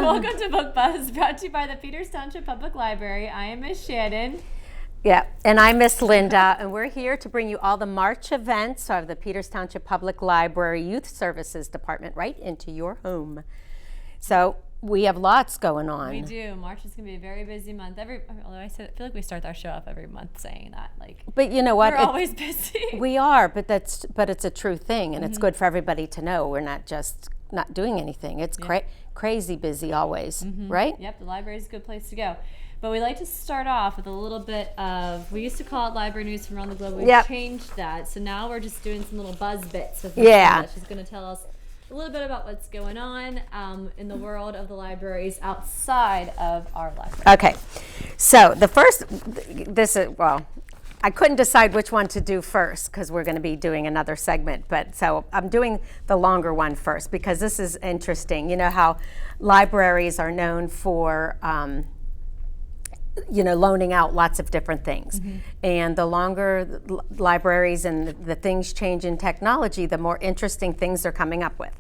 Welcome to Book Buzz, brought to you by the Peters Township Public Library. I am Miss Shannon. Yeah, and I'm Miss Linda, and we're here to bring you all the March events of the Peters Township Public Library Youth Services Department right into your home. So we have lots going on. We do. March is going to be a very busy month. Although I feel like we start our show off every month saying that. But you know what? We're always busy. We are, but it's a true thing, and it's good for everybody to know. We're not just not doing anything. It's crazy busy always, right? Yep, the library is a good place to go. But we like to start off with a little bit of, we used to call it library news from around the globe. We've changed that. So now we're just doing some little buzz bits with Linda. She's going to tell us a little bit about what's going on in the world of the libraries outside of our library. Okay, so the first, I couldn't decide which one to do first because we're going to be doing another segment, but so I'm doing the longer one first because this is interesting. You know how libraries are known for loaning out lots of different things. And the longer libraries and the things change in technology, the more interesting things they're coming up with.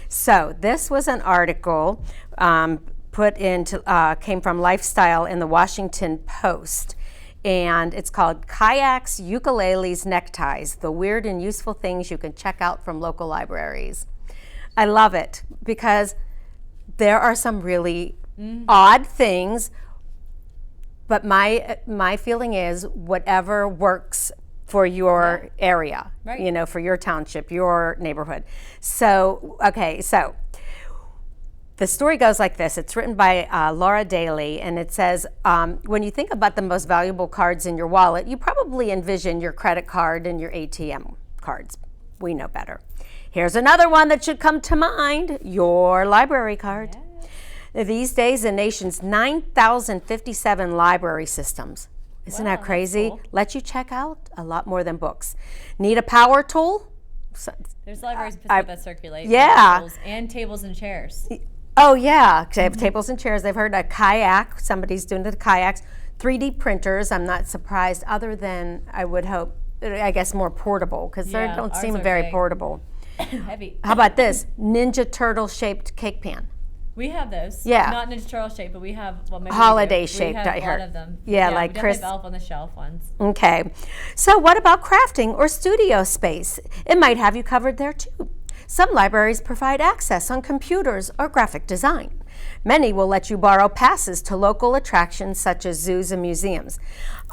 So this was an article came from Lifestyle in the Washington Post. And it's called Kayaks, Ukuleles, Neckties, the Weird and Useful Things You Can Check Out from Local Libraries. I love it because there are some really odd things. But my feeling is whatever works for your area, for your township, your neighborhood. So, so the story goes like this. It's written by Laura Daly, and it says, when you think about the most valuable cards in your wallet, you probably envision your credit card and your ATM cards. We know better. Here's another one that should come to mind, your library card. Yeah. These days, the nation's 9,057 library systems. Isn't that crazy? Cool. Let you check out a lot more than books. Need a power tool? There's libraries that circulate. Yeah. And tables and chairs. Oh, yeah. They have tables and chairs. They've heard a kayak. Somebody's doing the kayaks. 3D printers. I'm not surprised, other than I would hope, I guess, more portable, because they don't seem very portable. Heavy. How about this? Ninja Turtle-shaped cake pan. We have those. Yeah. Not Ninja Turtle shaped, but we have, maybe holiday shaped, I heard. A lot of them. Yeah, like we Chris. have Elf on the Shelf ones. Okay. So what about crafting or studio space? It might have you covered there too. Some libraries provide access on computers or graphic design. Many will let you borrow passes to local attractions such as zoos and museums.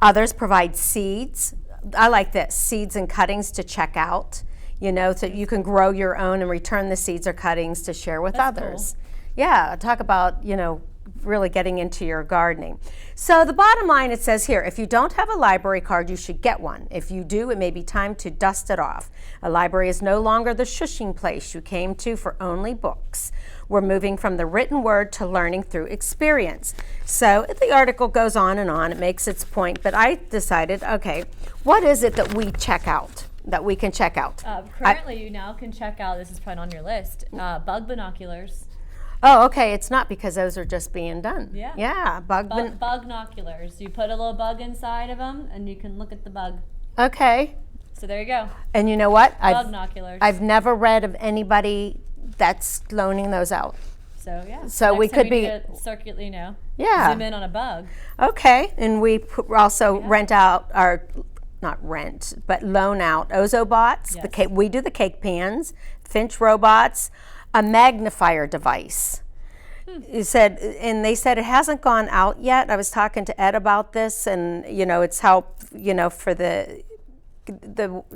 Others provide seeds. I like this, seeds and cuttings to check out, so you can grow your own and return the seeds or cuttings to share with others. Cool. Yeah, talk about, really getting into your gardening. So the bottom line, it says here, if you don't have a library card, you should get one. If you do, it may be time to dust it off. A library is no longer the shushing place you came to for only books. We're moving from the written word to learning through experience. So the article goes on and on. It makes its point, but I decided, okay, what is it that we check out? That we can check out? Currently, you now can check out, this is probably on your list, bug binoculars. Oh, okay. It's not, because those are just being done. Yeah. Yeah. Bug binoculars. You put a little bug inside of them, and you can look at the bug. Okay. So there you go. And you know what? Bug binoculars. I've never read of anybody that's loaning those out. So yeah. So we could be circularly, Yeah. Zoom in on a bug. Okay. And we also rent out our. Not rent, but loan out Ozobots. Yes. We do the cake pans, Finch robots, a magnifier device. They said it hasn't gone out yet. I was talking to Ed about this, and it's help, for the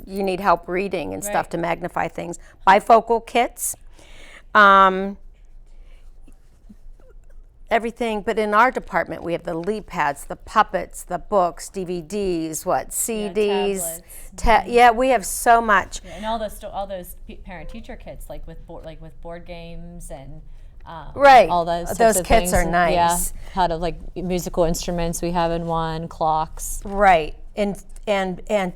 you need help reading and stuff to magnify things. Bifocal kits. Everything, but in our department we have the leap pads, the puppets, the books, DVDs, CDs. We have so much. Yeah, and all those parent-teacher kits, like with board games and all those kits things. are nice. Yeah, how to musical instruments we have in one, clocks. Right, and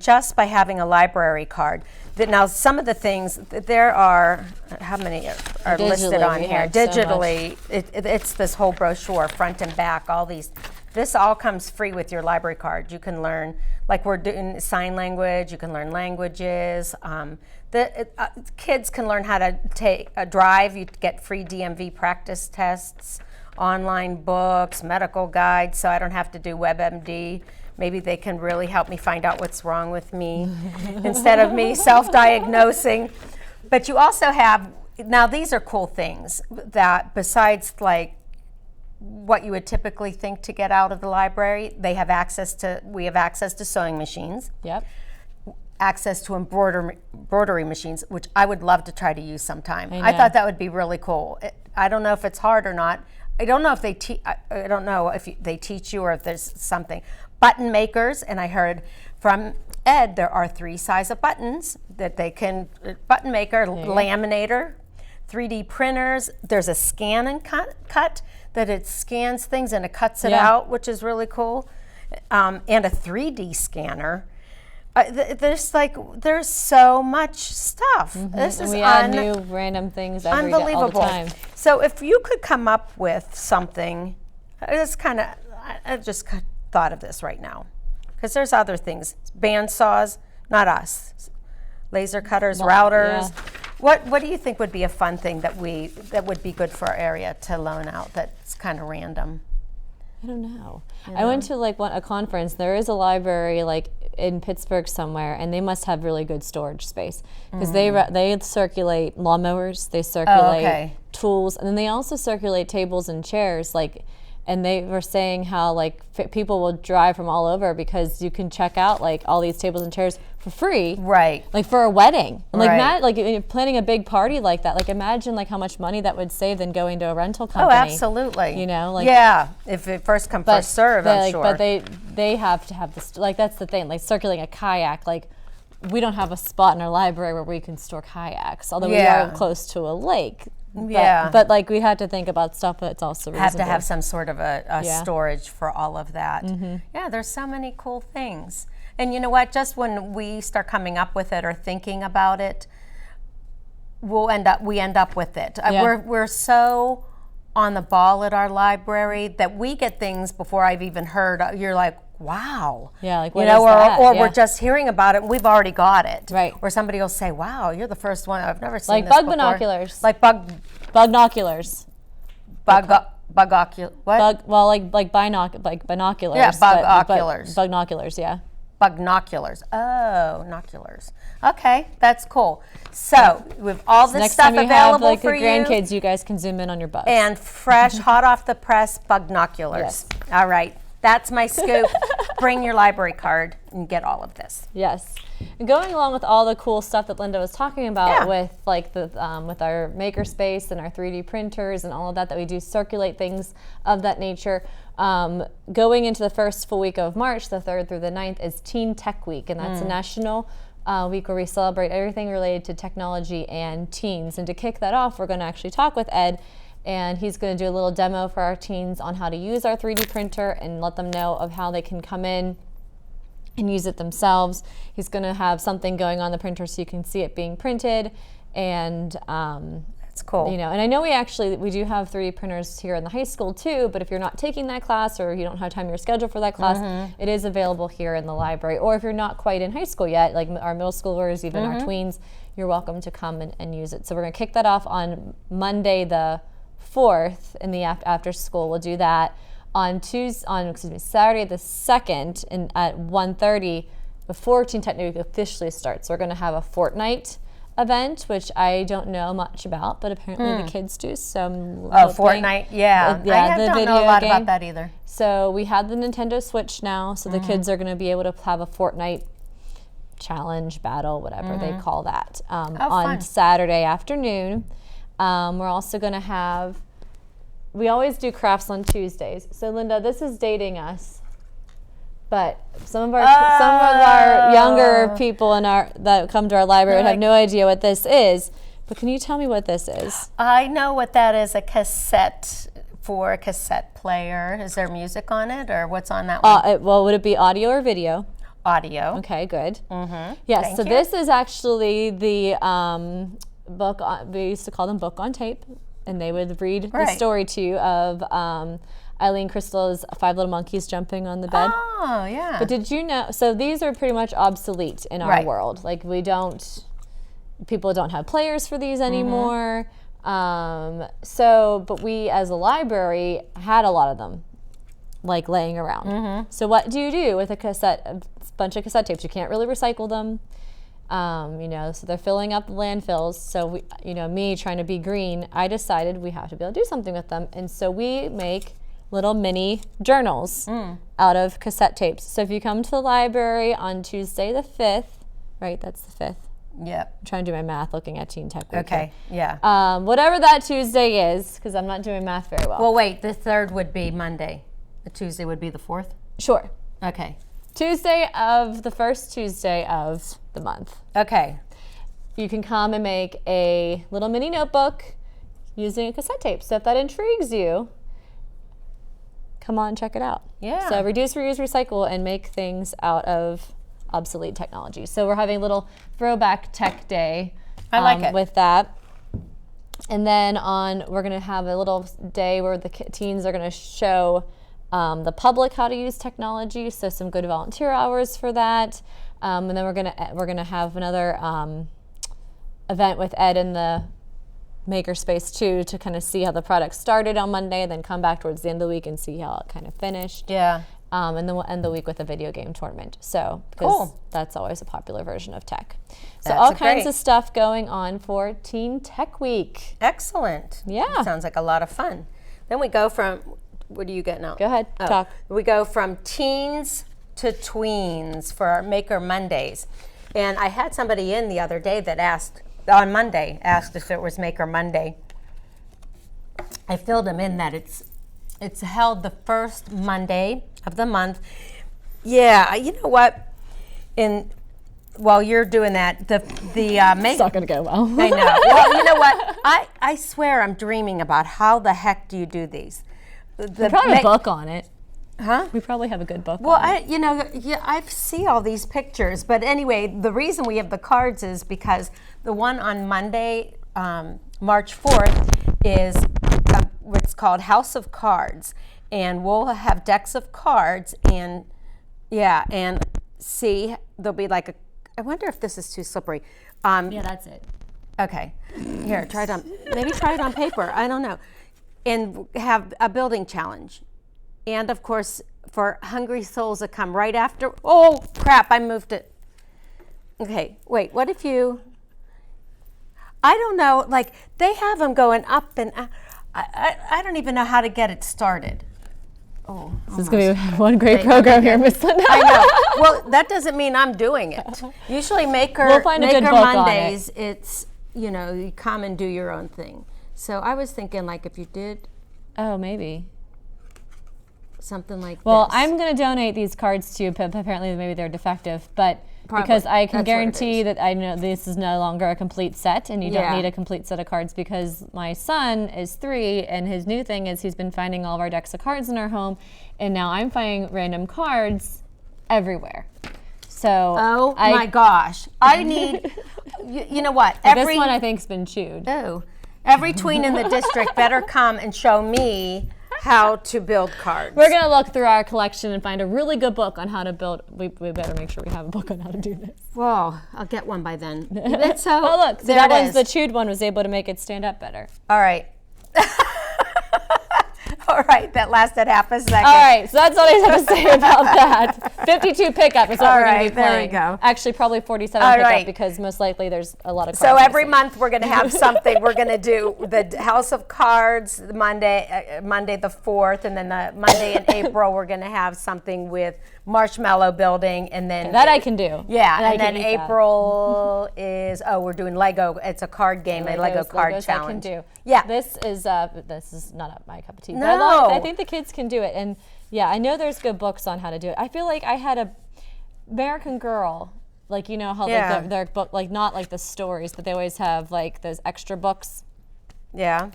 just by having a library card. Now, some of the things, there are, how many are listed on here? Digitally, it's this whole brochure, front and back, all these. This all comes free with your library card. You can learn, like we're doing sign language, you can learn languages. Kids can learn how to drive. You get free DMV practice tests. online books, medical guides, so I don't have to do WebMD. Maybe they can really help me find out what's wrong with me instead of me self-diagnosing. But you also have, now these are cool things that besides like what you would typically think to get out of the library, we have access to sewing machines. Yep. Access to embroidery machines, which I would love to try to use sometime. I thought that would be really cool. I don't know if it's hard or not. I don't know if they they teach you or if there's something. Button makers, and I heard from Ed there are 3 sizes of buttons that they can, button maker, laminator, 3D printers. There's a scan and cut that it scans things and it cuts it out, which is really cool. And a 3D scanner. There's so much stuff. This is we add new random things every day, unbelievable. all the time. So if you could come up with something, I just thought of this right now, because there's other things, band saws, not us, laser cutters, routers. What do you think would be a fun thing that would be good for our area to loan out that's kind of random? I don't know. I went to a conference. There is a library in Pittsburgh somewhere, and they must have really good storage space because they circulate lawnmowers, they circulate tools, and then they also circulate tables and chairs. And they were saying how people will drive from all over because you can check out all these tables and chairs for free, right? For a wedding, and if you're planning a big party like that, imagine how much money that would save than going to a rental company. Oh, absolutely. If it first come first serve, I'm sure. But they have to have this. That's the thing. Circulating a kayak, we don't have a spot in our library where we can store kayaks, although we are close to a lake. But we had to think about stuff that's also reasonable. Have to have some sort of a storage for all of that. Yeah, there's so many cool things. And you know what? Just when we start coming up with it or thinking about it, we end up with it. We're so on the ball at our library that we get things before I've even heard. You're like, wow. Yeah, what is that? Or we're just hearing about it and we've already got it. Right. Or somebody will say, wow, you're the first one. I've never seen this bug before. Binoculars. Bugnoculars. Bugoculars. What? Binoculars. Yeah, bugoculars. Bugnoculars, yeah. Bugnoculars. Oh, noculars. Okay, that's cool. So we have all this stuff available for you. Next time you have grandkids, you guys can zoom in on your bugs. And fresh, hot off the press bugnoculars. Yes. All right. That's my scoop. Bring your library card and get all of this. Yes. And going along with all the cool stuff that Linda was talking about with with our makerspace and our 3D printers and all of that we do circulate things of that nature. Going into the first full week of March, the 3rd through the 9th, is Teen Tech Week, and that's a national week where we celebrate everything related to technology and teens. And to kick that off, we're going to actually talk with Ed, and he's going to do a little demo for our teens on how to use our 3D printer and let them know of how they can come in and use it themselves. He's going to have something going on the printer so you can see it being printed, and that's cool. And I know we do have 3D printers here in the high school too, but if you're not taking that class or you don't have time in your schedule for that class, it is available here in the library. Or if you're not quite in high school yet, like our middle schoolers, even our tweens, you're welcome to come and use it. So we're going to kick that off on Monday the 4th in the after school. We'll do that on Saturday the 2nd at 1:30 before Teen Tech Week officially starts. We're going to have a Fortnite event, which I don't know much about, but apparently the kids do. So Fortnite, I don't know a lot about that either. So we have the Nintendo Switch now, so the kids are going to be able to have a Fortnite challenge, battle, whatever they call that, on Saturday afternoon. We're also going to have, we always do crafts on Tuesdays. So Linda, this is dating us, but some of our younger people that come to our library have no idea what this is. But can you tell me what this is? I know what that is, a cassette for a cassette player. Is there music on it, or what's on that one? Would it be audio or video? Audio. Okay, good. Yes, so this is actually the book, we used to call them book on tape, and they would read the story to you of Eileen Crystal's 5 Little Monkeys jumping on the bed. Oh, yeah. But did you know, so these are pretty much obsolete in our world. People don't have players for these anymore. But we as a library had a lot of them like laying around. So what do you do with a bunch of cassette tapes? You can't really recycle them. So they're filling up the landfills. So me trying to be green, I decided we have to be able to do something with them. And so we make little mini journals out of cassette tapes. So if you come to the library on Tuesday the 5th, right, that's the 5th. Yep. I'm trying to do my math looking at Teen Tech Week. Okay, yeah. Whatever that Tuesday is, because I'm not doing math very well. Well, wait, the 3rd would be Monday. The Tuesday would be the 4th? Sure. Okay. The first Tuesday of the month. Okay. You can come and make a little mini notebook using a cassette tape. So if that intrigues you, come on, check it out. Yeah. So reduce, reuse, recycle, and make things out of obsolete technology. So we're having a little throwback tech day. I like it. With that. And then we're going to have a little day where the teens are going to show the public how to use technology. So some good volunteer hours for that. And then we're gonna have another event with Ed in the makerspace too, to kind of see how the product started on Monday, and then come back towards the end of the week and see how it kind of finished. Yeah. And then we'll end the week with a video game tournament. So Cool. That's always a popular version of tech. So That's all kinds great. of stuff going on for Teen Tech Week. Excellent. Yeah. Sounds like a lot of fun. Then we go from, what are you getting out? Go ahead, talk. We go from teens to tweens for our Maker Mondays. And I had somebody in the other day that asked if it was Maker Monday. I filled them in that it's held the first Monday of the month. Yeah, you know what? While you're doing that, It's not going to go well. I know. Well, you know what? I swear I'm dreaming about how the heck do you do these? We probably have a book on it. Huh? We probably have a good book. Well, on it. I see all these pictures, but anyway, the reason we have the cards is because the one on Monday, March 4th, is what's called House of Cards, and we'll have decks of cards, and see, there'll be like I wonder if this is too slippery. Yeah, that's it. Okay, here, try it on paper. I don't know, and have a building challenge. And of course, for hungry souls that come right after. Oh crap! I moved it. Okay, wait. What if you? I don't know. Like they have them going up and I don't even know how to get it started. Oh, this is going to be one great program here, Miss Linda. I know. Well, that doesn't mean I'm doing it. Usually, We'll find a good book Mondays. on It's you come and do your own thing. So I was thinking like if you did. Oh, maybe. Something like Well, this. I'm going to donate these cards to you, but apparently maybe they're defective. But Probably. because I can That's what it guarantee is. that I know this is no longer a complete set, and you don't Yeah. need a complete set of cards, because my son is 3, and his new thing is he's been finding all of our decks of cards in our home, and now I'm finding random cards everywhere. So Oh my gosh! I need. You know what? this one I think's been chewed. Oh, every tween in the district better come and show me how to build cards. We're going to look through our collection and find a really good book on how to build. We better make sure we have a book on how to do this. Well, I'll get one by then. It's so. Oh, look. So there that it one's is. the chewed one was able to make it stand up better. All right. All right, that lasted half a second. All right, so that's all I have to say about that. 52 pickup is what All we're going to right, be there playing. we go. Actually, probably 47 All pickup right. because most likely there's a lot of cards. So every missing. month we're going to have something. We're going to do the House of Cards the Monday the 4th, and then the Monday in April we're going to have something with marshmallow building, and then That I can do. Yeah, I and can then eat that. April is we're doing Lego. It's a card game, a Lego card Legos challenge. I can do. Yeah. This is not up my cup of tea. But No. I think the kids can do it, and yeah, I know there's good books on how to do it. I feel like I had a American Girl, like you know how Yeah. like their book, like not like the stories, but they always have like those extra books. Yeah.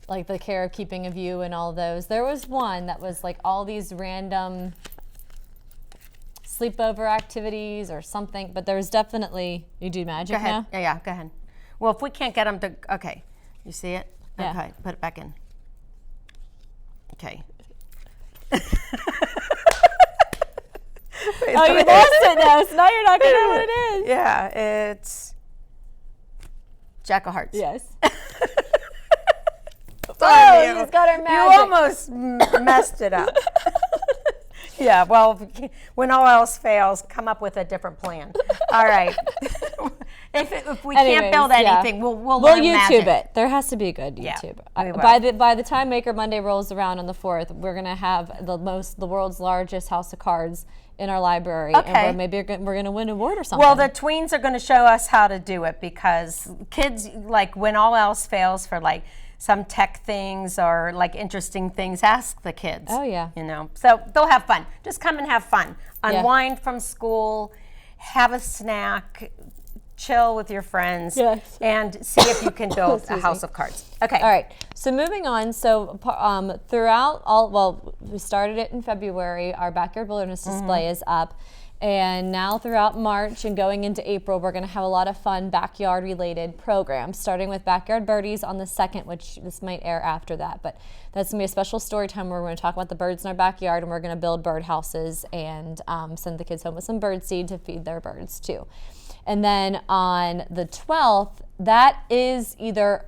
Like the Care of Keeping of You and all those. There was one that was like all these random sleepover activities or something, but there was definitely, you do magic Go ahead. now? Yeah, go ahead. Well, if we can't get them to, okay. You see it? Yeah. Okay, put it back in. Okay. Oh, you lost it now, so now you're not going to know what it is. Yeah, it's Jack of Hearts. Yes. on you. She's got her magic. You almost messed it up. Yeah, well, when all else fails, come up with a different plan. All right. If we can't build anything, we'll learn YouTube magic. it. There has to be a good YouTube. Yeah, By the time Maker Monday rolls around on the 4th, we're gonna have the world's largest house of cards in our library. Okay. And maybe we're gonna win an award or something. Well, the tweens are going to show us how to do it, because kids, like, when all else fails for like some tech things or like interesting things, ask the kids. Oh, yeah. You know, so they'll have fun. Just come and have fun. Unwind from school, have a snack, chill with your friends, and see if you can build a house of cards. Okay. All right. So moving on. So we started it in February. Our backyard wilderness display is up. And now throughout March and going into April, we're going to have a lot of fun backyard-related programs, starting with Backyard Birdies on the 2nd, which this might air after that. But that's going to be a special story time where we're going to talk about the birds in our backyard, and we're going to build bird houses and send the kids home with some bird seed to feed their birds, too. And then on the 12th, that is either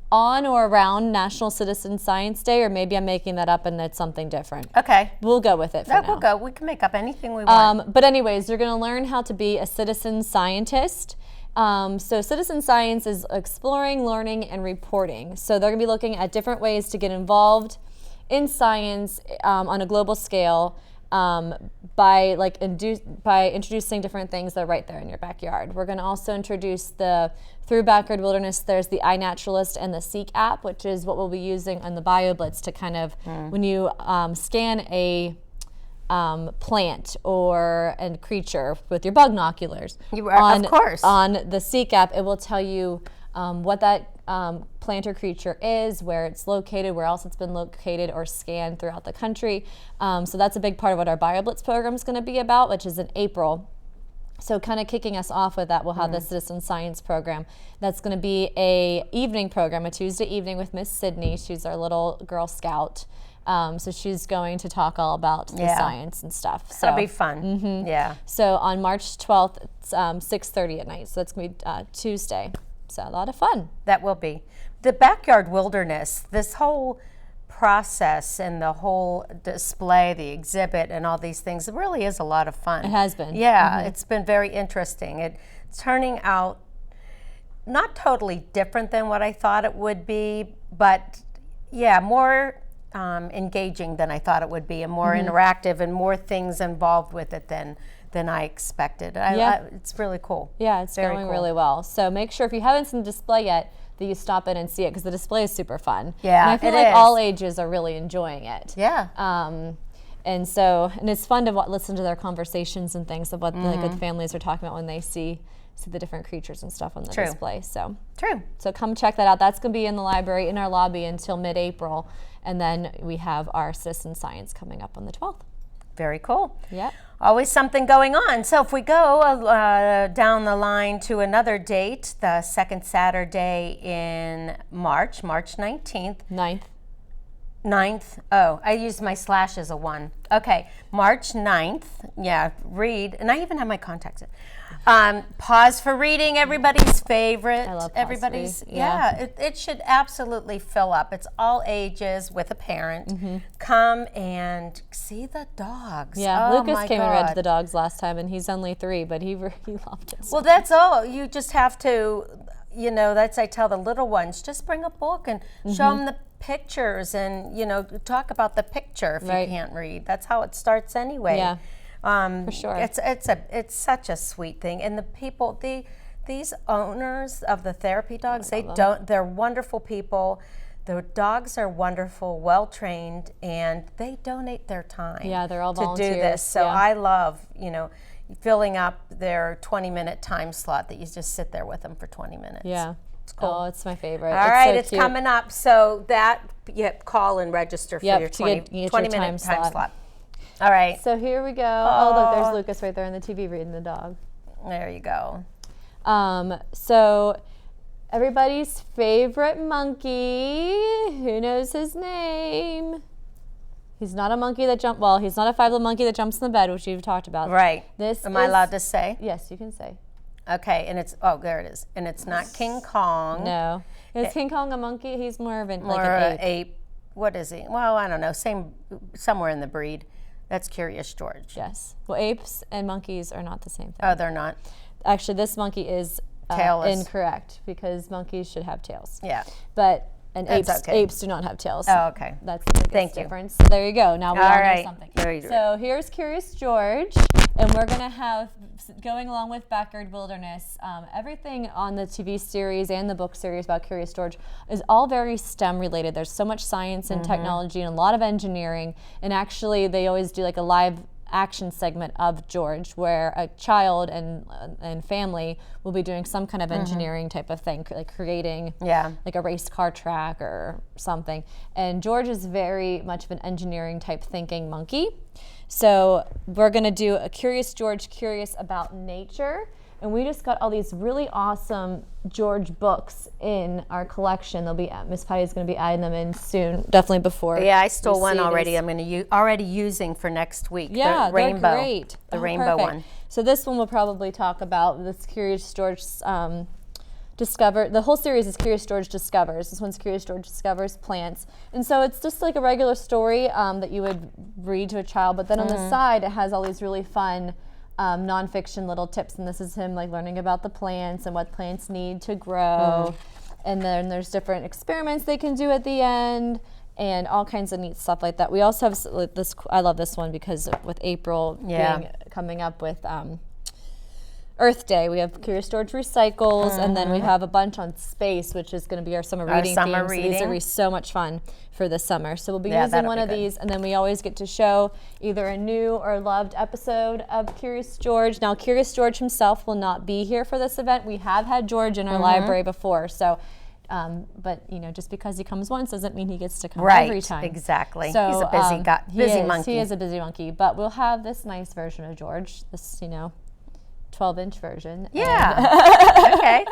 on or around National Citizen Science Day, or maybe I'm making that up and it's something different. Okay. We'll go with it for now. We'll go. We can make up anything we want. But anyways, you're going to learn how to be a citizen scientist. So citizen science is exploring, learning, and reporting. So they're going to be looking at different ways to get involved in science on a global scale. By introducing different things that are right there in your backyard. We're going to also introduce through Backyard Wilderness, there's the iNaturalist and the Seek app, which is what we'll be using on the BioBlitz to kind of, when you scan a plant or a creature with your bug binoculars. Of course. On the Seek app, it will tell you what that plant or creature is, where it's located, where else it's been located or scanned throughout the country. So that's a big part of what our BioBlitz program is going to be about, which is in April. So kind of kicking us off with that, we'll have the Citizen Science program. That's going to be a evening program, a Tuesday evening with Miss Sydney. She's our little Girl Scout. So she's going to talk all about the science and stuff. So that'll be fun. Yeah. So on March 12th, it's 6:30 at night. So that's going to be Tuesday. So a lot of fun. That will be. The Backyard Wilderness, this whole process and the whole display, the exhibit and all these things, it really is a lot of fun. It has been. Yeah, it's been very interesting. It's turning out not totally different than what I thought it would be, but more engaging than I thought it would be, and more interactive and more things involved with it than I expected. It's really cool. Yeah, it's very going cool. really well. So make sure if you haven't seen the display yet, that you stop in and see it, because the display is super fun. Yeah, and I feel like all ages are really enjoying it. Yeah. And it's fun to listen to their conversations and things of what the families are talking about when they see the different creatures and stuff on the display. So So come check that out. That's going to be in the library, in our lobby, until mid-April. And then we have our Citizen Science coming up on the 12th. Very cool. Yeah. Always something going on. So if we go down the line to another date, the second Saturday in March 19th. 9th. Oh, I used my slash as a 1. Okay, March 9th. Yeah, read. And I even have my contacts in. Pause for Reading, everybody's favorite. I love everybody's. It should absolutely fill up. It's all ages with a parent. Come and see the dogs. Yeah, oh Lucas came and read to the dogs last time, and he's only 3, but he loved it. Well, that's all. You just have to, I tell the little ones, just bring a book and show them the pictures, and talk about the picture if you can't read. That's how it starts anyway. Yeah. For sure. It's such a sweet thing, and the people, these owners of the therapy dogs, they're wonderful people. The dogs are wonderful, well trained, and they donate their time. Yeah, they're all to volunteers. do this. So I love filling up their 20-minute time slot that you just sit there with them for 20 minutes. Yeah. It's cool. Oh, it's my favorite. All right, it's coming up. So call and register for your 20-minute time slot. All right. So here we go. Oh, look, there's Lucas right there on the TV reading the dog. There you go. So everybody's favorite monkey. Who knows his name? He's not a monkey that he's not a five-legged monkey that jumps in the bed, which you've talked about. Right. Am I allowed to say? Yes, you can say. Okay, and there it is. And it's not King Kong. No. Is King Kong a monkey? He's more of more an ape. ape. What is he? Well, I don't know. Somewhere in the breed. That's Curious George. Yes. Well, apes and monkeys are not the same thing. Oh, they're not? Actually, this monkey is Tailless. Incorrect, because monkeys should have tails. Yeah. But That's okay. apes do not have tails. Oh, okay. That's the biggest Thank you. difference. So there you go. Now we all right. know something. There you go. So here's Curious George, and we're going to have, going along with Backyard Wilderness, everything on the TV series and the book series about Curious George is all very STEM related. There's so much science and technology and a lot of engineering, and actually they always do like a live action segment of George where a child and family will be doing some kind of engineering type of thing, like creating like a race car track or something. And George is very much of an engineering type thinking monkey. So we're going to do a Curious George, curious about nature. And we just got all these really awesome George books in our collection. They'll be Miss Patty's going to be adding them in soon, definitely before. Yeah, I stole one already. I'm going to already using for next week. Yeah, the rainbow, they're great. The rainbow perfect. one. So this one we'll probably talk about. This Curious George discover. The whole series is Curious George Discovers. This one's Curious George Discovers Plants. And so it's just like a regular story that you would read to a child, but then on the side it has all these really fun nonfiction little tips, and this is him like learning about the plants and what plants need to grow. And then there's different experiments they can do at the end and all kinds of neat stuff like that. We also have this, I love this one because with April coming up with Earth Day, we have Curious George Recycles, and then we have a bunch on space, which is going to be our summer reading themes. So these are going to be so much fun for the summer. So we'll be using one of these, and then we always get to show either a new or loved episode of Curious George. Now, Curious George himself will not be here for this event. We have had George in our library before, so but you know, just because he comes once doesn't mean he gets to come every time. Exactly. So he's a busy monkey. He is a busy monkey, but we'll have this nice version of George. This 12-inch version. Yeah. Okay.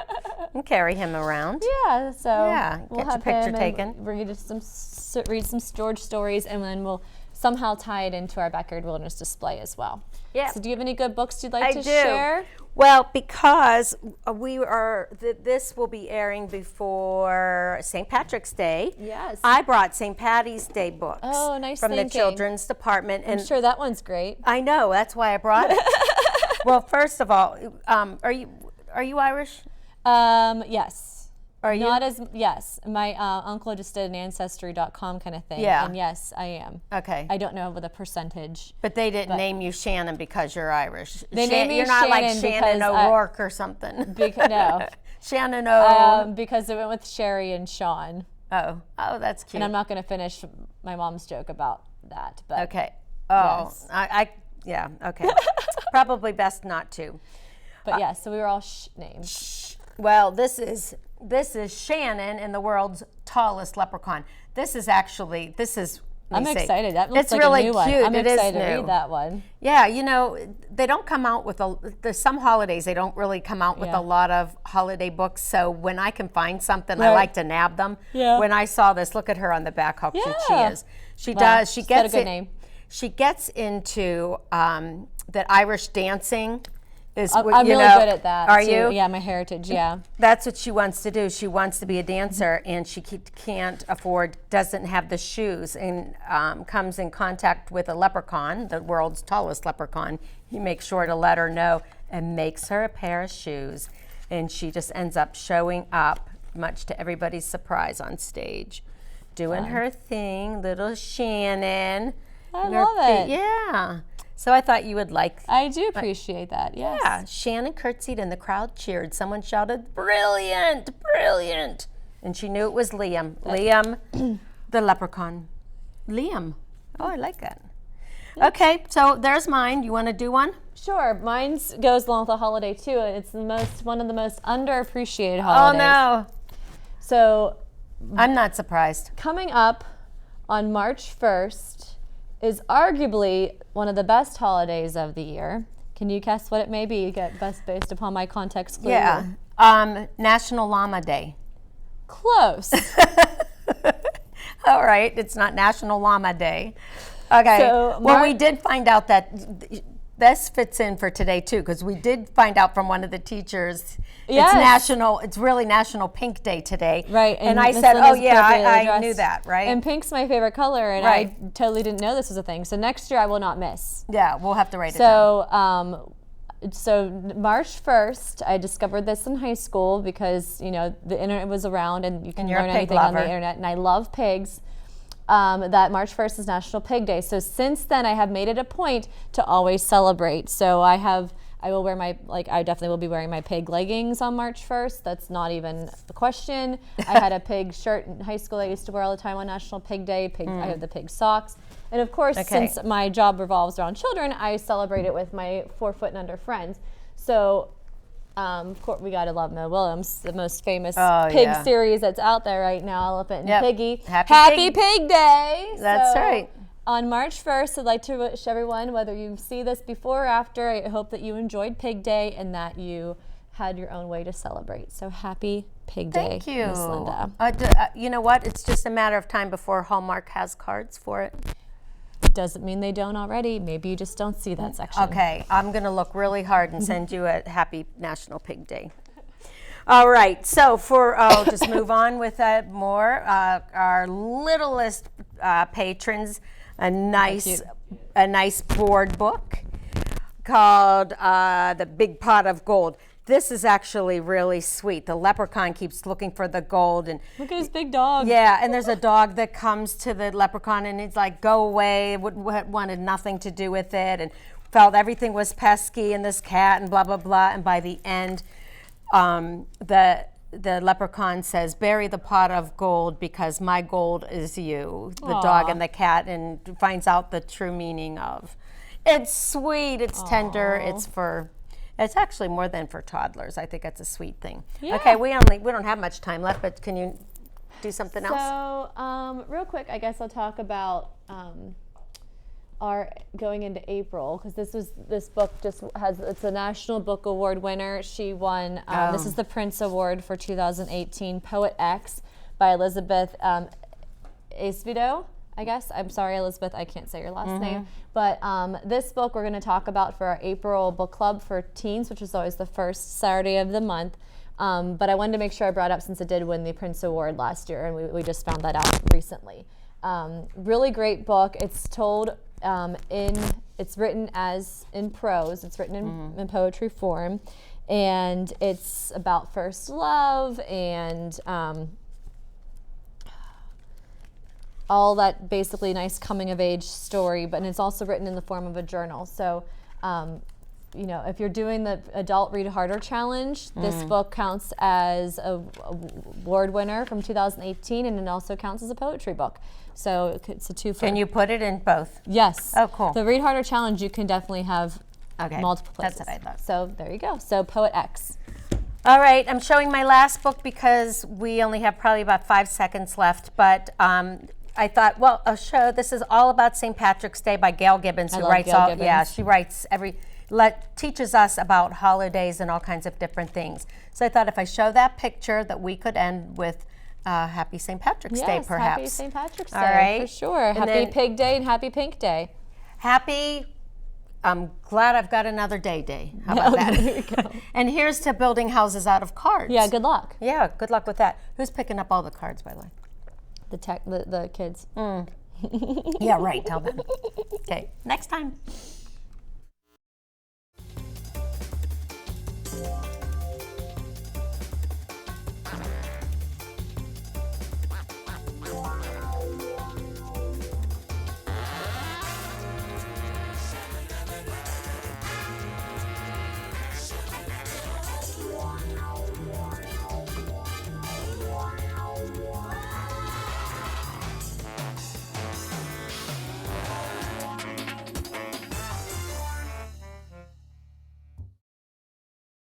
And carry him around. Yeah. So we'll get your picture taken. Read some George stories, and then we'll somehow tie it into our Backyard Wilderness display as well. Yeah. So do you have any good books you'd like to share? Well, because this will be airing before St. Patrick's Day. Yes. I brought St. Patty's Day books. Oh, nice from thinking. the children's department. I'm sure that one's great. I know. That's why I brought it. Well, first of all, are you Irish? Yes. Are you? Yes. My uncle just did an Ancestry.com kind of thing. Yeah. And yes, I am. Okay. I don't know with a percentage. But they didn't name you Shannon because you're Irish. They named me You're not Shannon like Shannon O'Rourke or something. No. Shannon O. Because it went with Sherry and Sean. Oh, that's cute. And I'm not going to finish my mom's joke about that. But okay. Oh, yes. Yeah, okay. Probably best not to. But yeah, so we were all named. Well, this is Shannon and the world's tallest leprechaun. This is. I'm excited. That looks it's like really a new cute. one. I'm excited to new. read that one. Yeah, they don't come out with there's some holidays they don't really come out with a lot of holiday books. So when I can find something, I like to nab them. Yeah. When I saw this, look at her on the back, how cute she is. She does. She gets got a good name. She gets into that Irish dancing. I'm really good at that. Are too. you? Yeah, my heritage, yeah. That's what she wants to do. She wants to be a dancer, and she doesn't have the shoes, and comes in contact with a leprechaun, the world's tallest leprechaun. He makes sure to let her know and makes her a pair of shoes. And she just ends up showing up, much to everybody's surprise, on stage, doing her thing, little Shannon. I love it. Yeah. So I thought you would like. I do appreciate that, yes. Yeah. Shannon curtsied and the crowd cheered. Someone shouted, "Brilliant, brilliant." And she knew it was Liam. Liam, the leprechaun. Liam. Oh, I like that. Okay, so there's mine. You want to do one? Sure. Mine goes along with the holiday, too. It's one of the most underappreciated holidays. Oh, no. So I'm not surprised. Coming up on March 1st is arguably one of the best holidays of the year. Can you guess what it may be? Best based upon my context clue. Yeah. National Llama Day. Close. All right. It's not National Llama Day. Okay. So well, we did find out that this fits in for today too, because we did find out from one of the teachers Yes. it's really National Pink Day today. Right. And I Miss said, oh Linda's yeah, appropriately I dressed. knew that, right? And pink's my favorite color, and Right. I totally didn't know this was a thing. So next year I will not miss. Yeah, we'll have to write it down. So March 1st, I discovered this in high school because, you know, the internet was around and you can you're a learn pig anything on the lover. internet, and I love pigs. That March 1st is National Pig Day. So since then, I have made it a point to always celebrate. So I will wear I definitely will be wearing my pig leggings on March 1st. That's not even a question. I had a pig shirt in high school I used to wear all the time on National Pig Day. I have the pig socks. And of course, since my job revolves around children, I celebrate it with my 4 foot and under friends. So of course, we gotta love Mo Willems, the most famous pig series that's out there right now, Elephant and Piggy. Happy Pig Day! That's right. On March 1st, I'd like to wish everyone, whether you see this before or after, I hope that you enjoyed Pig Day and that you had your own way to celebrate. So happy Pig Day, Thank you. Miss Linda. You know what? It's just a matter of time before Hallmark has cards for it. Doesn't mean they don't already. Maybe you just don't see that section. Okay, I'm going to look really hard and send you a happy National Pig Day. All right, so I'll just move on with more. Our littlest patrons, a nice board book called The Big Pot of Gold. This is actually really sweet. The leprechaun keeps looking for the gold, and look at his big dog. Yeah, and there's a dog that comes to the leprechaun and he's like, go away, wanted nothing to do with it, and felt everything was pesky, and this cat and blah, blah, blah. And by the end, the leprechaun says, bury the pot of gold because my gold is you, the dog and the cat, and finds out the true meaning of. It's sweet, it's tender, it's actually more than for toddlers. I think it's a sweet thing. Yeah. Okay, we don't have much time left, but can you do something else? So, real quick, I guess I'll talk about our going into April, because this book it's a National Book Award winner. She won. This is the Prince Award for 2018, Poet X by Elizabeth Acevedo. I guess. I'm sorry, Elizabeth, I can't say your last name. But this book we're going to talk about for our April book club for teens, which is always the first Saturday of the month. But I wanted to make sure I brought up, since it did win the Prince Award last year, and we just found that out recently. Really great book. It's told it's written as in prose. It's written in poetry form. And it's about first love and all that basically nice coming of age story, but it's also written in the form of a journal. So, if you're doing the Adult Read Harder Challenge, this book counts as a award winner from 2018, and it also counts as a poetry book. So it's a two for. Can you put it in both? Yes. Oh, cool. The Read Harder Challenge, you can definitely have multiple places. That's what I thought. So there you go. So Poet X. All right, I'm showing my last book because we only have probably about 5 seconds left, but I thought, well, I'll show. This is all about St. Patrick's Day by Gail Gibbons, who writes Gail Gibbons. Yeah, she writes teaches us about holidays and all kinds of different things. So I thought if I show that picture, that we could end with Happy St. Patrick's Day, perhaps. Happy St. Patrick's Day, all right. for sure. Happy Pig Day and Happy Pink Day. I'm glad I've got another day. How about that? There you go. And here's to building houses out of cards. Yeah, good luck. Yeah, good luck with that. Who's picking up all the cards, by the way? The kids. Yeah, right, tell them. Okay, next time.